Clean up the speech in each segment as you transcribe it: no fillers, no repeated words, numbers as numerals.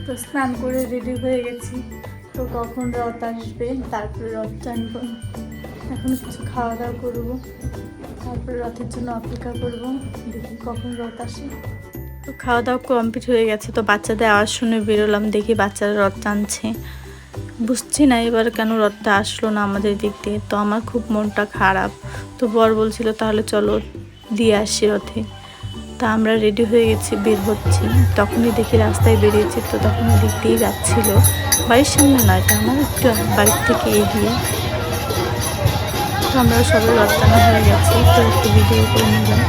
তো স্নান করে রেডি হয়ে গেছি। তো কখন রথ আসবে তারপরে রথ টানবো। এখন কিছু খাওয়া দাওয়া করবো, তারপরে রথের জন্য অপেক্ষা করব, দেখি কখন রথ আসে। তো খাওয়া দাওয়া কমপ্লিট হয়ে গেছে। তো বাচ্চাদের আওয়াজ শুনে বেরোলাম, দেখি বাচ্চারা রথ টানছে। বুঝছি না এবার কেন রথটা আসলো না আমাদের দিক দিয়ে। তো আমার খুব মনটা খারাপ। তো বর বলছিল তাহলে চলো দিয়ে আসি রথে। তা আমরা রেডি হয়ে গেছি, বের হচ্ছি। তখনই দেখি রাস্তায় বেরিয়েছি, তো তখন ওই দিক দিয়েই যাচ্ছিল। বাড়ির সামনে নয়, তা আমার একটু বাড়ির থেকে এগিয়ে। তো আমরা সবাই রথ টানা হয়ে গেছি, তো একটু ভিডিও করে নিলাম।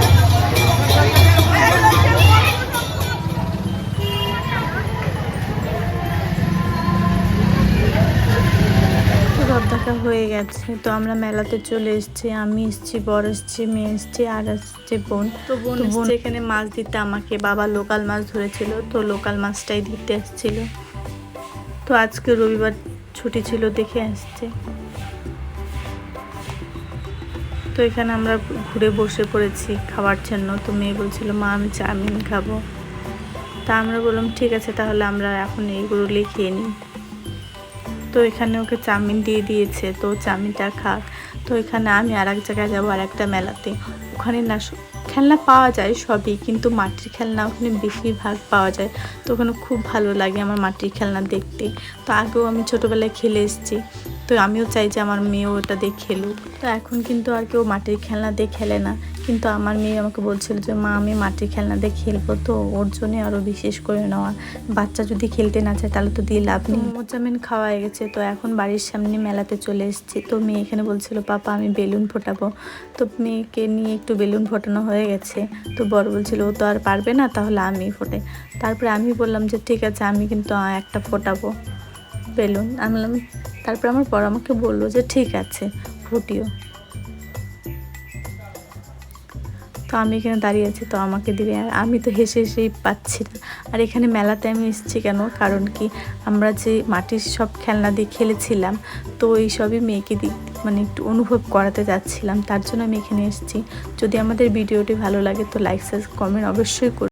রথ দেখা হয়ে গেছে। তো আমরা মেলাতে চলে এসেছি। আমি এসেছি, বর এসেছি, মেয়ে এসেছি, আর আসছে বোন। তো বোন এসছে এখানে মাছ দিতে আমাকে। বাবা লোকাল মাছ ধরেছিল, তো লোকাল মাছটাই দিতে আসছিল। তো আজকে রবিবার ছুটি ছিল দেখে আসছে। তো এখানে আমরা ঘুরে বসে পড়েছি খাওয়ার জন্য। তো মেয়ে বলছিল মা আমি চাউমিন খাবো। তা আমরা বললাম ঠিক আছে, তাহলে আমরা এখন এইগুলোই খেয়ে নিই। তো এখানে ওকে চাউমিন দিয়ে দিয়েছে, তো চাউমিনটা খাক। তো এখানে আমি আর এক জায়গায় যাবো, আর একটা মেলাতে। ওখানে না খেলনা পাওয়া যায় সবই, কিন্তু মাটির খেলনা ওখানে বেশিরভাগ পাওয়া যায়। তো ওখানে খুব ভালো লাগে আমার মাটির খেলনা দেখতে। তো আগেও আমি ছোটোবেলায় খেলে এসেছি, তো আমিও চাই যে আমার মেয়েও ওটা দিয়ে খেলুক। তো এখন কিন্তু আর কেউ মাটির খেলনা দিয়ে খেলে না, কিন্তু আমার মেয়ে আমাকে বলছিল যে মা আমি মাটির খেলনা দিয়ে খেলবো। তো ওর জন্য আরও বিশেষ করে নেওয়া। বাচ্চা যদি খেলতে না চায় তাহলে তো দিয়ে লাভ নেই। মোমো চাউমিন খাওয়া হয়ে গেছে। তো এখন বাড়ির সামনে মেলাতে চলে এসেছি। তো মেয়ে এখানে বলছিল পাপা আমি বেলুন ফোটাবো। তো মেয়েকে নিয়ে একটু বেলুন ফোটানো হয়ে গেছে। তো বড় বলছিল ও তো আর পারবে না, তাহলে আমি ফোটাই। তারপরে আমি বললাম যে ঠিক আছে আমি কিন্তু একটা ফোটাবো বেলুন। আমি বললাম, তারপরে আমার বড় আমাকে বললো যে ঠিক আছে ফুটিও। তো আমি এখানে দাঁড়িয়ে আছি, তো আমাকে দিবে, আর আমি তো হেসে হেসেই পাচ্ছি না। আর এখানে মেলাতে আমি এসেছি কেন, কারণ কি আমরা যে মাটির সব খেলনা দিয়ে খেলেছিলাম, তো এই সবই মেয়েকে মানে একটু অনুভব করাতে যাচ্ছিলাম, তার জন্য আমি এখানে এসেছি। যদি আমাদের ভিডিওটি ভালো লাগে তো লাইক সাবস্ক্রাইব কমেন্ট অবশ্যই করুন।